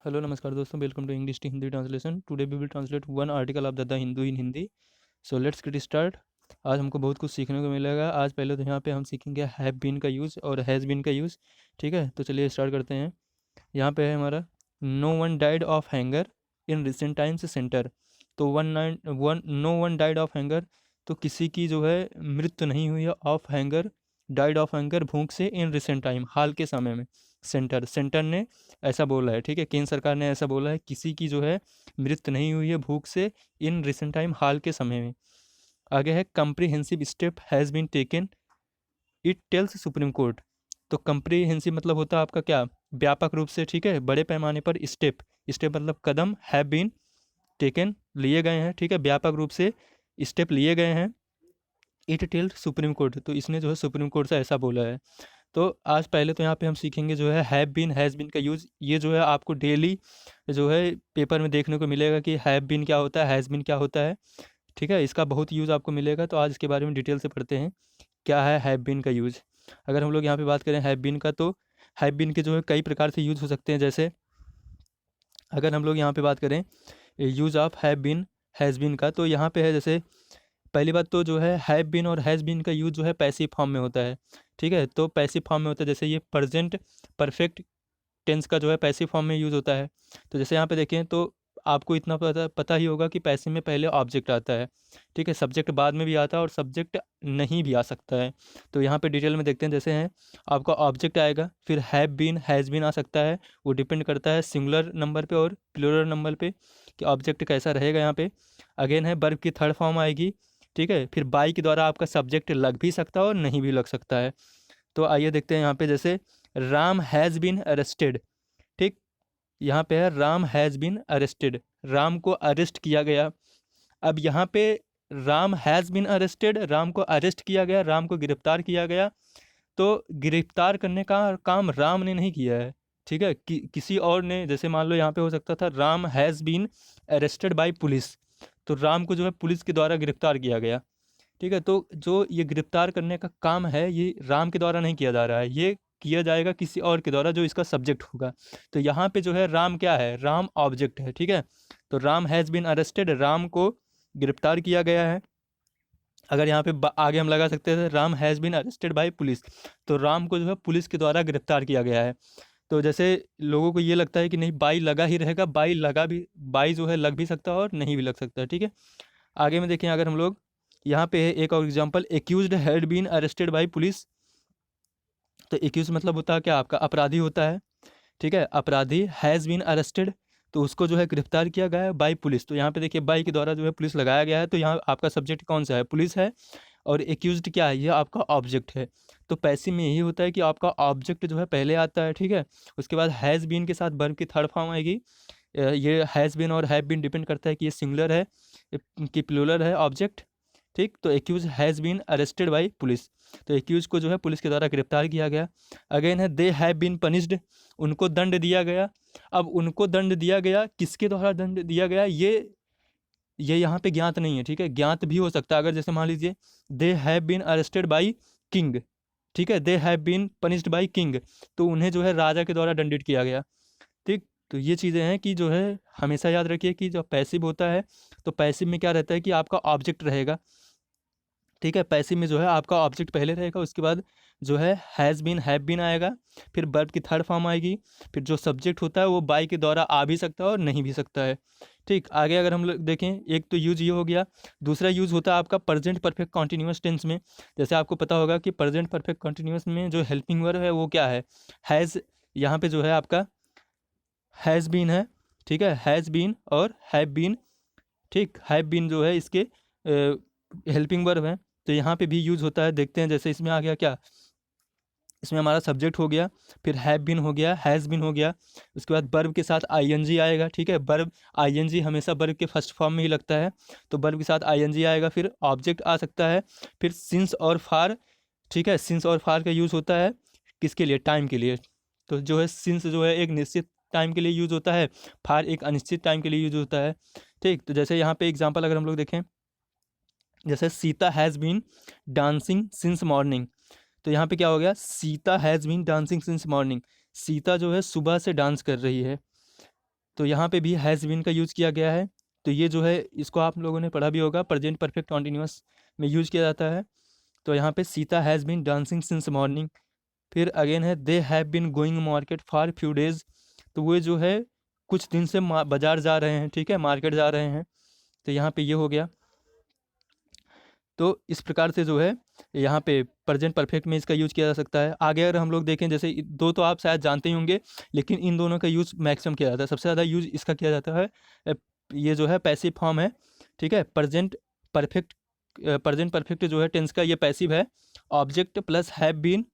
Hello नमस्कार दोस्तों, welcome to English to Hindi translation. Today we will translate one article of the Hindu in Hindi. So let's get start. आज हमको बहुत कुछ सीखने को मिलेगा। आज पहले तो यहाँ पे हम सीखेंगे हैव बीन का यूज़ और हैज़ बीन का यूज़। ठीक है, तो चलिए स्टार्ट करते हैं। यहाँ पे है हमारा no one died of hunger in recent times center. तो no one died of hunger, तो किसी की जो है मृत्यु नहीं हुई है। Of hunger, died of hunger भूख से, इन रिसेंट टाइम हाल के समय में। सेंटर सेंटर ने ऐसा बोला है, ठीक है, केंद्र सरकार ने ऐसा बोला है, किसी की जो है मृत्यु नहीं हुई है भूख से इन रिसेंट टाइम हाल के समय में। आगे है comprehensive step has been taken it tells supreme court. तो कंप्रीहेंसिव मतलब होता है आपका क्या, व्यापक रूप से, ठीक है, बड़े पैमाने पर। स्टेप, स्टेप मतलब कदम। हैव बीन टेकन, लिए गए हैं, ठीक है, व्यापक रूप से स्टेप लिए गए हैं। इट टेल्स सुप्रीम कोर्ट, तो इसने जो है सुप्रीम कोर्ट से ऐसा बोला है। तो आज पहले तो यहाँ पे हम सीखेंगे जो है हैव बीन हैज़ बीन का यूज़। ये जो है आपको डेली जो है पेपर में देखने को मिलेगा कि हैव बीन क्या होता है, हैज़ बीन क्या होता है। ठीक है, इसका बहुत यूज़ आपको मिलेगा। तो आज इसके बारे में डिटेल से पढ़ते हैं, क्या है हैव बीन का यूज़। अगर हम लोग यहाँ पे बात करें हैव बीन का, तो हैव बीन के जो है कई प्रकार से यूज़ हो सकते हैं। जैसे अगर हम लोग यहाँ पे बात करें use of have been has been का, तो यहाँ पे है जैसे पहली बात तो जो है हैव बीन और हैज़ बीन का यूज़ जो है पैसिव फॉर्म में होता है। ठीक है, तो पैसिव फॉर्म में होता है, जैसे ये प्रेजेंट परफेक्ट टेंस का जो है पैसिव फॉर्म में यूज़ होता है। तो जैसे यहाँ पे देखें तो आपको इतना पता पता ही होगा कि पैसिव में पहले ऑब्जेक्ट आता है। ठीक है, सब्जेक्ट बाद में भी आता है और सब्जेक्ट नहीं भी आ सकता है। तो यहाँ पे डिटेल में देखते हैं। जैसे हैं आपका ऑब्जेक्ट आएगा, फिर हैव बीन हैज़ बीन आ सकता है। वो डिपेंड करता है सिंगुलर नंबर पे और प्लूरल नंबर पे कि ऑब्जेक्ट कैसा रहेगा यहाँ पे। अगेन है वर्ब की थर्ड फॉर्म आएगी। ठीक है, फिर बाई के द्वारा आपका सब्जेक्ट लग भी सकता है और नहीं भी लग सकता है। तो आइए देखते हैं यहाँ पे। जैसे राम हैज़ बीन अरेस्टेड, ठीक, यहाँ पे है Ram has been arrested, Ram को अरेस्ट किया गया। अब यहाँ पे Ram has been arrested, Ram को अरेस्ट किया गया, राम को गिरफ्तार किया गया। तो गिरफ्तार करने का काम राम ने नहीं किया है। ठीक है, किसी और ने, जैसे मान लो यहाँ पे हो सकता था Ram has been arrested by police, तो राम को जो है पुलिस के द्वारा गिरफ्तार किया गया। ठीक है, तो जो ये गिरफ्तार करने का काम है ये राम के द्वारा नहीं किया जा रहा है, ये किया जाएगा किसी और के द्वारा जो इसका सब्जेक्ट होगा। तो यहाँ पे जो है राम क्या है, राम ऑब्जेक्ट है। ठीक है, तो Ram has been arrested, Ram को गिरफ्तार किया गया है। अगर यहाँ पे आगे हम लगा सकते थे Ram has been arrested by police, तो राम को जो है पुलिस के द्वारा गिरफ्तार किया गया है। तो जैसे लोगों को ये लगता है कि नहीं बाई लगा ही रहेगा, बाई लगा भी, बाई जो है लग भी सकता है और नहीं भी लग सकता है। ठीक है, आगे में देखें अगर हम लोग, यहाँ पे है एक और example, accused had been arrested by police. तो एक्यूज मतलब होता है क्या, आपका अपराधी होता है। ठीक है, अपराधी हैज़ बीन अरेस्टेड, तो उसको जो है गिरफ्तार किया गया है बाय पुलिस। तो यहाँ पे देखिए बाई के द्वारा जो है पुलिस लगाया गया है, तो यहाँ आपका सब्जेक्ट कौन सा है, पुलिस है। और एक्यूज्ड क्या है, ये आपका ऑब्जेक्ट है। तो पैसिव में यही होता है कि आपका ऑब्जेक्ट जो है पहले आता है। ठीक है, उसके बाद हैज़ बीन के साथ वर्ब की थर्ड फॉर्म आएगी। ये हैज़ बीन और हैव बीन डिपेंड करता है कि ये सिंगुलर है कि प्लूरल है ऑब्जेक्ट। ठीक, तो accuse has been arrested by police, तो एक्यूज को जो है पुलिस के द्वारा गिरफ्तार किया गया। अगेन है दे हैव बीन पनिश्ड, उनको दंड दिया गया। अब उनको दंड दिया गया, किसके द्वारा दंड दिया गया, ये यहाँ पे ज्ञात नहीं है। ठीक है, ज्ञात भी हो सकता है। अगर जैसे मान लीजिए they have been arrested by king, ठीक है, they have been punished by king, तो उन्हें जो है राजा के द्वारा दंडित किया गया। ठीक, तो ये चीज़ें हैं कि जो है हमेशा याद रखिए कि जो पैसिव होता है, तो पैसिव में क्या रहता है कि आपका ऑब्जेक्ट रहेगा। ठीक है, पैसिव में जो है आपका ऑब्जेक्ट पहले रहेगा, उसके बाद जो है हैज़ बीन हैव बीन आएगा, फिर वर्ब की थर्ड फॉर्म आएगी, फिर जो सब्जेक्ट होता है वो बाई के द्वारा आ भी सकता है और नहीं भी सकता है। ठीक, आगे अगर हम लोग देखें, एक तो यूज ये हो गया। दूसरा यूज होता है आपका प्रेजेंट परफेक्ट कॉन्टिन्यूस टेंस में। जैसे आपको पता होगा कि प्रेजेंट परफेक्ट कॉन्टिन्यूस में जो हेल्पिंग वर्ब है वो क्या है, हैज़। यहाँ पे जो है आपका हैज़ बीन है। ठीक है, हैज़ बीन और हैव बीन। ठीक, हैव बीन जो है इसके हेल्पिंग वर्ब है, तो यहाँ पे भी यूज होता है। देखते हैं, जैसे इसमें आ गया क्या, इसमें हमारा सब्जेक्ट हो गया, फिर हैव बीन हो गया, हैज़ बीन हो गया, उसके बाद वर्ब के साथ आईएनजी आएगा। ठीक है, वर्ब आईएनजी हमेशा वर्ब के फर्स्ट फॉर्म में ही लगता है, तो वर्ब के साथ आईएनजी आएगा, फिर ऑब्जेक्ट आ सकता है, फिर सिंस और फार। ठीक है, सिंस और फार का यूज़ होता है किसके लिए, टाइम के लिए। तो जो है सिंस जो है एक निश्चित टाइम के लिए यूज़ होता है, फार एक अनिश्चित टाइम के लिए यूज़ होता है। ठीक, तो जैसे यहाँ पे एग्जांपल अगर हम लोग देखें, जैसे Sita has been dancing since morning, तो यहाँ पे क्या हो गया, Sita has been dancing since morning, Sita जो है सुबह से डांस कर रही है। तो यहाँ पे भी हैज़ बीन का यूज़ किया गया है। तो ये जो है इसको आप लोगों ने पढ़ा भी होगा, प्रेजेंट परफेक्ट कॉन्टिन्यूअस में यूज़ किया जाता है। तो यहाँ पे Sita has been dancing since morning. फिर अगेन है they have been going market for few days. तो वो जो है कुछ दिन से बाजार जा रहे हैं, ठीक है, मार्केट जा रहे हैं। तो यहाँ पे ये हो गया। तो इस प्रकार से जो है यहाँ पे प्रेजेंट परफेक्ट में इसका यूज़ किया जा सकता है। आगे अगर हम लोग देखें, जैसे दो तो आप शायद जानते ही होंगे, लेकिन इन दोनों का यूज़ मैक्सिमम किया जाता है। सबसे ज़्यादा यूज़ इसका किया जाता है ये जो है पैसिव फॉर्म है, ठीक है। परफेक्ट प्रेजेंट परफेक्ट जो है टेंस का ये पैसिव है। ऑब्जेक्ट प्लस हैव बीन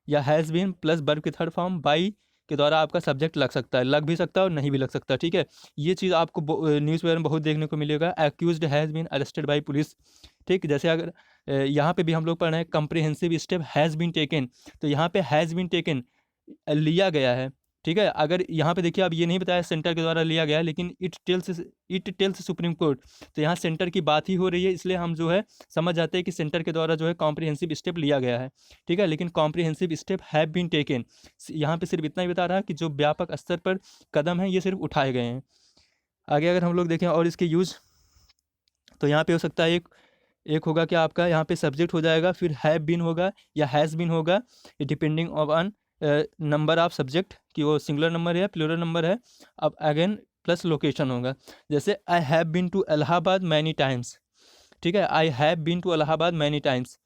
या हैज़ बीन प्लस वर्ब की थर्ड फॉर्म बाई के द्वारा आपका सब्जेक्ट लग सकता है, लग भी सकता है और नहीं भी लग सकता, ठीक है। ये चीज़ आपको न्यूज़पेपर में बहुत देखने को मिलेगा। Accused has been arrested by police, ठीक। जैसे अगर यहाँ पे भी हम लोग पढ़ रहे हैं comprehensive step has been taken, तो यहाँ पे हैज़ बीन टेकन लिया गया है, ठीक है। अगर यहाँ पे देखिए अब ये नहीं बताया सेंटर के द्वारा लिया गया है, लेकिन इट टेल्स सुप्रीम कोर्ट, तो यहाँ सेंटर की बात ही हो रही है, इसलिए हम जो है समझ जाते हैं कि सेंटर के द्वारा जो है कॉम्प्रिहेंसिव स्टेप लिया गया है, ठीक है। लेकिन comprehensive step have been taken, यहाँ पे सिर्फ इतना ही बता रहा है कि जो व्यापक स्तर पर कदम है ये सिर्फ उठाए गए हैं। आगे अगर हम लोग देखें और इसके यूज़, तो यहाँ पे हो सकता है एक होगा कि आपका यहाँ पे सब्जेक्ट हो जाएगा, फिर हैव बीन होगा या हैज़ बीन होगा, depending on number of subject कि वो सिंगुलर नंबर है या प्लूरल नंबर है। अब अगेन प्लस लोकेशन होगा, जैसे I have been to Allahabad many times, ठीक है। I have been to Allahabad many times,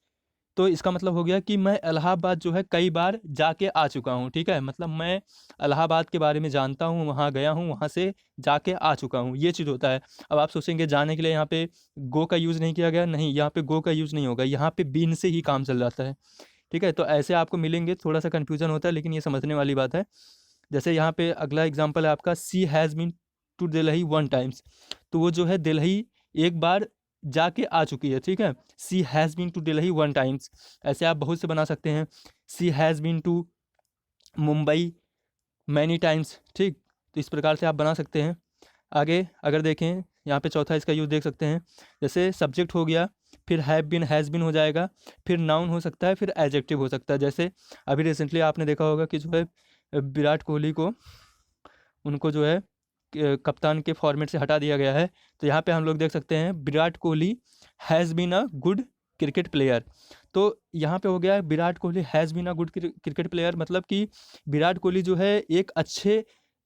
तो इसका मतलब हो गया कि मैं इलाहाबाद जो है कई बार जाके आ चुका हूँ, ठीक है। मतलब मैं इलाहाबाद के बारे में जानता हूँ, वहाँ गया हूँ, वहाँ से जाके आ चुका हूँ, ये चीज़ होता है। अब आप सोचेंगे जाने के लिए यहाँ पे गो का यूज़ नहीं किया गया, नहीं, यहाँ पे गो का यूज़ नहीं होगा, यहाँ पे बीन से ही काम चल जाता है, ठीक है। तो ऐसे आपको मिलेंगे, थोड़ा सा कन्फ्यूजन होता है, लेकिन ये समझने वाली बात है। जैसे यहाँ पे अगला एग्जाम्पल है आपका she has been to Delhi one times, तो वो जो है दिल्ली एक बार जाके आ चुकी है, ठीक है। She has been to Delhi one times, ऐसे आप बहुत से बना सकते हैं। She has been to Mumbai many times, ठीक। तो इस प्रकार से आप बना सकते हैं। आगे अगर देखें यहाँ पे चौथा इसका यूज़ देख सकते हैं, जैसे सब्जेक्ट हो गया, फिर हैव बीन हैज़ बीन हो जाएगा, फिर नाउन हो सकता है, फिर एडजेक्टिव हो सकता है। जैसे अभी रिसेंटली आपने देखा होगा कि जो है विराट कोहली को उनको जो है कप्तान के फॉर्मेट से हटा दिया गया है। तो यहाँ पे हम लोग देख सकते हैं Virat Kohli has been a good cricket player. तो यहाँ पे हो गया Virat Kohli has been a good cricket player, मतलब कि विराट कोहली जो है एक अच्छे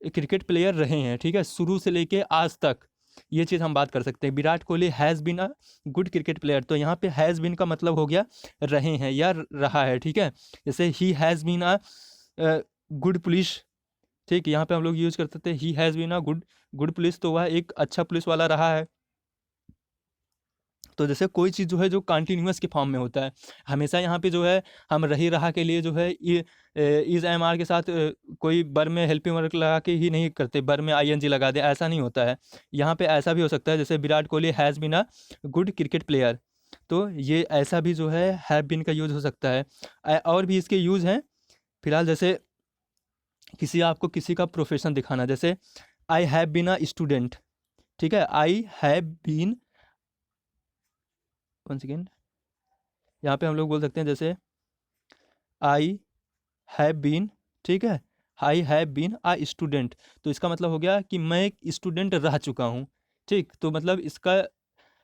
क्रिकेट प्लेयर रहे हैं, ठीक है, शुरू से लेके आज तक। ये चीज़ हम बात कर सकते हैं, Virat Kohli has been a good cricket player. तो यहाँ पे हैज़ बीन का मतलब हो गया रहे हैं या रहा है, ठीक है। जैसे he has been a good police, ठीक, यहाँ पे हम लोग यूज़ कर सकते हैं he has been a good good police, तो वह एक अच्छा पुलिस वाला रहा है। तो जैसे कोई चीज़ जो है जो कंटिन्यूअस के फॉर्म में होता है, हमेशा यहाँ पे जो है हम रही रहा के लिए जो है ये इज़ एम आर के साथ कोई बर में हेल्पिंग वर्क लगा के ही नहीं करते, बर में आई एन जी लगा दे, ऐसा नहीं होता है। यहाँ पे ऐसा भी हो सकता है, जैसे Virat Kohli has been a good cricket player, तो ये ऐसा भी जो है हैव बीन का यूज़ हो सकता है। और भी इसके यूज़ हैं। फिलहाल जैसे आपको किसी का प्रोफेशन दिखाना, जैसे I have been a student, ठीक है। I have been, one second, यहाँ पे हम लोग बोल सकते हैं जैसे आई हैव बीन, ठीक है, I have been a student, तो इसका मतलब हो गया कि मैं एक स्टूडेंट रह चुका हूँ, ठीक। तो मतलब इसका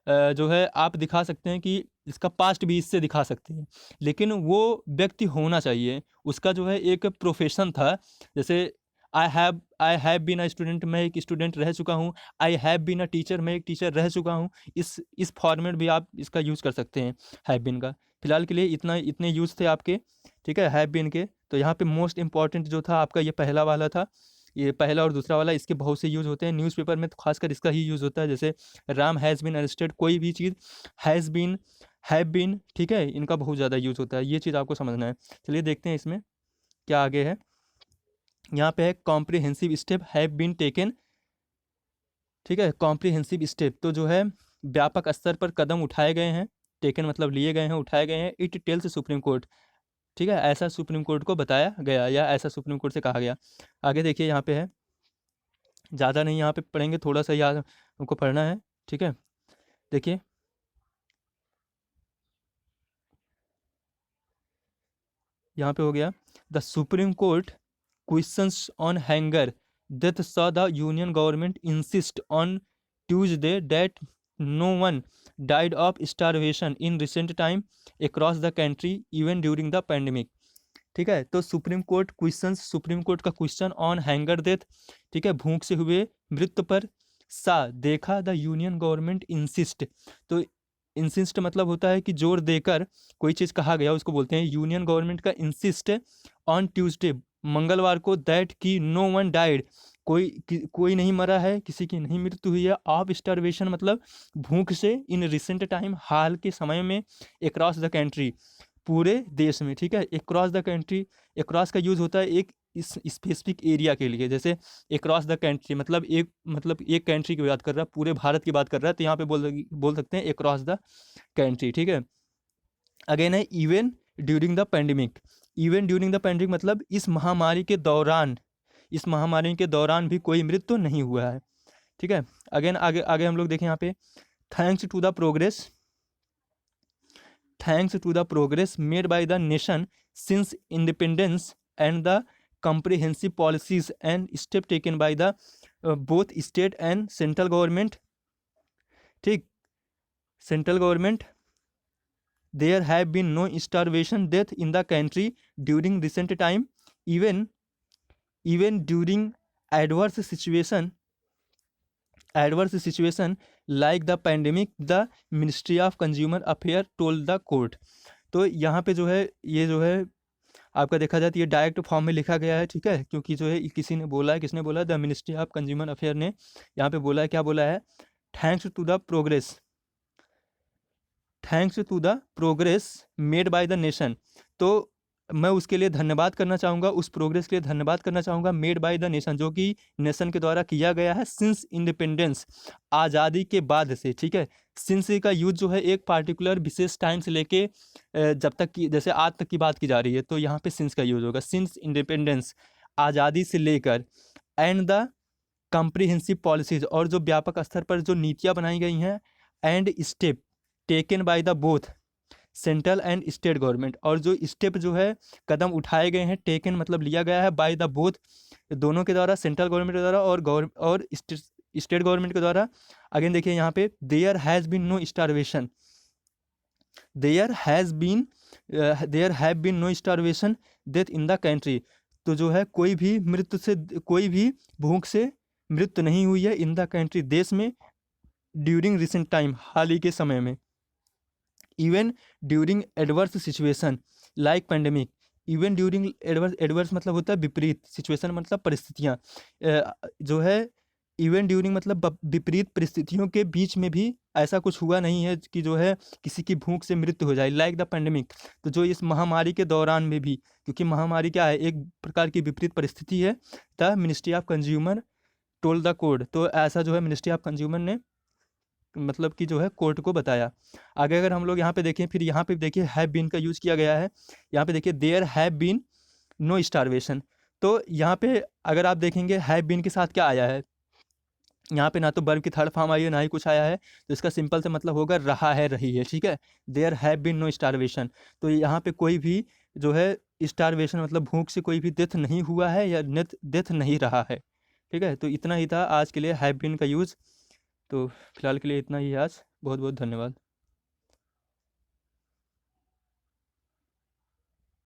जो है आप दिखा सकते हैं कि इसका पास्ट भी इससे दिखा सकते हैं, लेकिन वो व्यक्ति होना चाहिए, उसका जो है एक प्रोफेशन था। जैसे I have been a student, मैं एक स्टूडेंट रह चुका हूँ। I have been a teacher, मैं एक टीचर रह चुका हूँ। इस फॉर्मेट भी आप इसका यूज़ कर सकते हैं हैव बीन का। फिलहाल के लिए इतने यूज़ थे आपके, ठीक है, हैव बीन के। तो यहाँ पे मोस्ट इंपॉर्टेंट जो था आपका ये पहला वाला था, ये पहला और दूसरा वाला, इसके बहुत से यूज़ होते हैं न्यूज़पेपर में, तो खासकर इसका ही यूज़ होता है। जैसे राम हैज़ बीन अरेस्टेड, कोई भी चीज़ हैज़ बीन, हैव बीन, ठीक है, इनका बहुत ज़्यादा यूज़ होता है, ये चीज़ आपको समझना है। चलिए देखते हैं इसमें क्या आगे है। यहाँ पे है comprehensive step have been taken, ठीक है। कॉम्प्रिहेंसिव स्टेप तो जो है व्यापक स्तर पर कदम उठाए गए हैं, टेकन मतलब लिए गए हैं, उठाए गए हैं। इट टेल्स सुप्रीम कोर्ट, ठीक है, ऐसा सुप्रीम कोर्ट को बताया गया या ऐसा सुप्रीम कोर्ट से कहा गया। आगे देखिए यहाँ पे है, ज़्यादा नहीं यहाँ पे पढ़ेंगे, थोड़ा सा याद हमको पढ़ना है, ठीक है। देखिए यहाँ पे हो गया the supreme court questions on hanger death saw the Union government insist on Tuesday that no one died of starvation in recent time across the country even during the pandemic. ठीक है, तो सुप्रीम कोर्ट का question on hanger death, ठीक है, भूख से हुए मृत्यु पर देखा द यूनियन गवर्नमेंट इंसिस्ट। तो इंसिस्ट मतलब होता है कि जोर देकर कोई चीज़ कहा गया उसको बोलते हैं। यूनियन गवर्नमेंट का इंसिस्ट ऑन ट्यूसडे, मंगलवार को, दैट की नो वन डाइड, कोई नहीं मरा है, किसी की नहीं मृत्यु हुई है, ऑफ स्टारवेशन मतलब भूख से, इन रिसेंट टाइम हाल के समय में, अक्रॉस द कंट्री पूरे देश में। ठीक है, अक्रॉस द कंट्री, अक्रॉस का यूज़ होता है एक इस स्पेसिफिक एरिया के लिए, जैसे अक्रॉस द कंट्री मतलब एक कंट्री की बात कर रहा है, पूरे भारत की बात कर रहा है, तो यहाँ पे बोल सकते हैं अक्रॉस द कंट्री। ठीक है, अगेन है even during the pandemic. Even during the pandemic मतलब इस महामारी के दौरान भी कोई मृत्यु नहीं हुआ है। ठीक है, अगेन आगे हम लोग देखें यहाँ पे, thanks to the progress made by the nation since independence and the comprehensive policies and step taken by the both state and central government. ठीक, central government, there have been no starvation death in the country during recent time, even during adverse situation like the pandemic, the Ministry of Consumer Affairs told the court. तो यहाँ पे जो है ये जो है आपका देखा जाए तो ये डायरेक्ट फॉर्म में लिखा गया है। ठीक है, क्योंकि जो है किसने बोला है, the ministry of consumer affair ने यहाँ पे बोला है, क्या बोला है, thanks to the progress made by the nation. तो मैं उसके लिए धन्यवाद करना चाहूँगा, उस प्रोग्रेस के लिए धन्यवाद करना चाहूँगा, मेड बाय द नेशन, जो कि नेशन के द्वारा किया गया है, सिंस इंडिपेंडेंस, आज़ादी के बाद से। ठीक है, सिंस का यूज जो है एक पार्टिकुलर विशेष टाइम से लेके जब तक की, जैसे आज तक की बात की जा रही है, तो यहाँ पे सिंस का यूज होगा, सिंस इंडिपेंडेंस, आज़ादी से लेकर, एंड द कम्प्रीहेंसिव पॉलिसीज, और जो व्यापक स्तर पर जो नीतियाँ बनाई गई हैं, and step taken by the both central and state government, और जो स्टेप जो है कदम उठाए गए हैं, टेकन मतलब लिया गया है, बाय द बोथ दोनों के द्वारा, सेंट्रल गवर्नमेंट के द्वारा और स्टेट गवर्नमेंट के द्वारा। अगेन देखिए यहाँ पे, there has been no starvation death in the country. तो जो है कोई भी भूख से मृत्यु नहीं हुई है इन द कंट्री, देश में, ड्यूरिंग रिसेंट टाइम, हाल ही के समय में, even during adverse situation like pandemic. Even during adverse मतलब होता है विपरीत, सिचुएशन मतलब परिस्थितियाँ, जो है इवन ड्यूरिंग मतलब विपरीत परिस्थितियों के बीच में भी ऐसा कुछ हुआ नहीं है कि जो है किसी की भूख से मृत्यु हो जाए, लाइक द पैंडेमिक। तो जो इस महामारी के दौरान में भी, क्योंकि महामारी क्या है, एक प्रकार की विपरीत परिस्थिति है, the ministry of consumer told the court, तो ऐसा जो है मिनिस्ट्री ऑफ कंज्यूमर ने मतलब कि जो है कोर्ट को बताया। आगे अगर हम लोग यहाँ पे देखें, फिर यहाँ पे देखिए हैव बीन का यूज़ किया गया है। यहाँ पे देखिए there have been no starvation, तो यहाँ पे अगर आप देखेंगे हैव बीन के साथ क्या आया है, यहाँ पे ना तो वर्ब की थर्ड फॉर्म आई है, ना ही कुछ आया है, तो इसका सिंपल से मतलब होगा रहा है, रही है। ठीक है, there have been no starvation, तो यहाँ पे कोई भी जो है स्टारवेशन मतलब भूख से कोई भी डेथ नहीं हुआ है या डेथ नहीं रहा है। ठीक है, तो इतना ही था आज के लिए हैव बीन का यूज़। तो फिलहाल के लिए इतना ही आज, बहुत बहुत धन्यवाद।